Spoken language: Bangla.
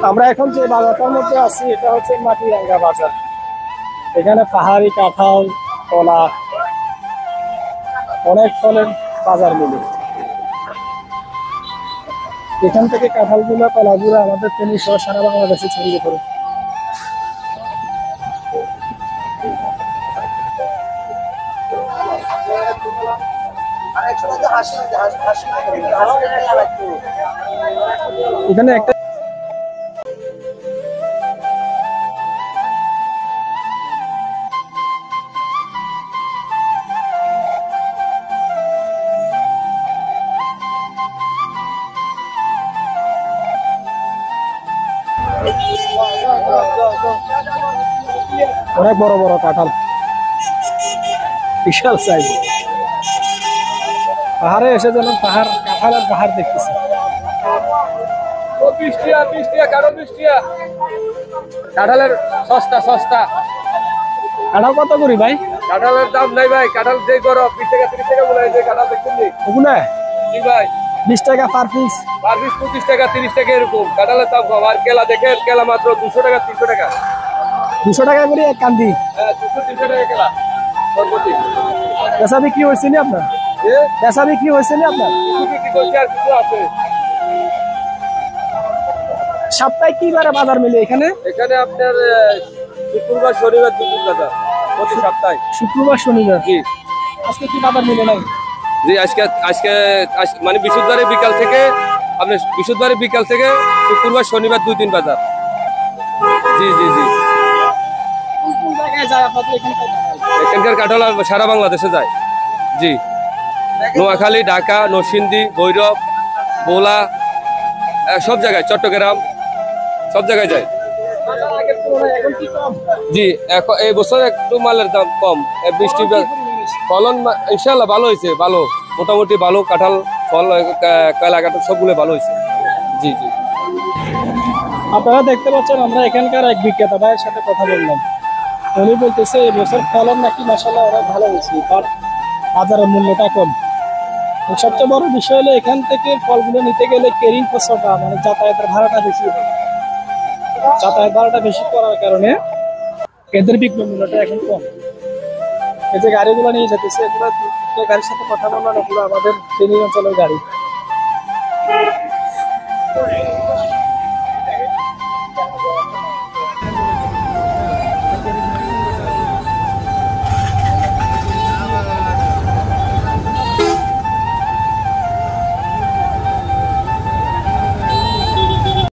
আমরা এখন যে বাজারটার মধ্যে আছি এটা হচ্ছে মাটিরাঙ্গা বাজার। এখানে পাহাড়ি কাঁঠাল, কলা, অনেক ফলের বাজার মিলে। এখান থেকে কাঁঠালগুলো, কলাগুলো আমাদের ফেনী সহ সারা বাংলাদেশে ছড়িয়ে পড়ে। এখানে একটা অনেক বড় বড় কাঁঠাল, বিশাল সাইজ। পাহাড়ে এসে যেন পাহাড়, কাঁঠাল আর পাহাড় দেখতেছি। কাঁঠালের সস্তা সস্তা। কাঁঠাল কত করি ভাই? কাঁঠালের দাম নাই ভাই, কাঁঠাল যে করো 20 টাকা 30 টাকা বলে যে কাঁঠাল দেখছেন ওগুলা জি ভাই 20 টাকা পার পিস, পার পিস 25 টাকা 30 টাকা এরকম। কাঁঠালের দাম কম। আর কেলা দেখেন, কেলা মাত্র 200 টাকা 300 টাকা। 200 টাকা করে এক কান্দি। হ্যাঁ 200 300 টাকা কেলা সর্বতি। বেচা বিক্রি হয়েছে নি আপনার? বেচা বিক্রি হয়েছে নি আপনার? বিক্রি করছি আর কিছু আছে। সপ্তাহে কি বারে বাজার মিলে এখানে? এখানে আপনার শুক্রবার শনিবার দুদিন বাজার প্রতি সপ্তাহে। শুক্রবার শনিবার। জি আজকে কি বাজার মিলে নাই? জি আজকে আজকে মানে বৃহস্পতিবারে বিকাল থেকে, আপনি বৃহস্পতিবারে বিকাল থেকে শুক্রবার শনিবার 2 দিন বাজার। জি জি জি। কোন কোন জায়গায় যায় আপনাদের এখানকার কাঁঠাল? এখানকার কাঁঠাল সারা বাংলাদেশে যায়। জি নোয়াখালী, ঢাকা, নরসিংদী, ভৈরব, ভোলা, সব জায়গায়, চট্টগ্রাম, সব জায়গায় যায়। বাজার আগের তুলনায় এখন কি কম? জি এখন এই বছর একটু মালের দাম কম। বৃষ্টি ফলন ইনশাল্লাহ ভালো হয়েছে, ভালো মোটামুটি ভালো। কাঁঠাল, ফল, কয়লা কাঁঠাল সবগুলো ভালো হয়েছে। জি জি। আপনারা দেখতে পাচ্ছেন আমরা এখানকার এক বিক্রেতা ভাইয়ের সাথে কথা বললাম। উনি বলতেছে এই বছর ফলন নাকি মাশাআল্লাহ অনেক ভালো হয়েছে, বাট বাজারের মূল্যটা কম। সবচেয়ে বড় বিষয় হলো এখান থেকে ফলগুলো নিতে গেলে ক্যারিং খরচটা, মানে যাতায়াতের ভাড়াটা বেশি হয়। যাতায়াত ভাড়াটা বেশি করার কারণে এদের বিক্রয় মূল্যটা এখন কম। এই যে গাড়িগুলো নিয়ে যেতেছে, এগুলো গাড়ির সাথে কথা বললাম, এগুলো আমাদের ফেনী অঞ্চলের গাড়ি।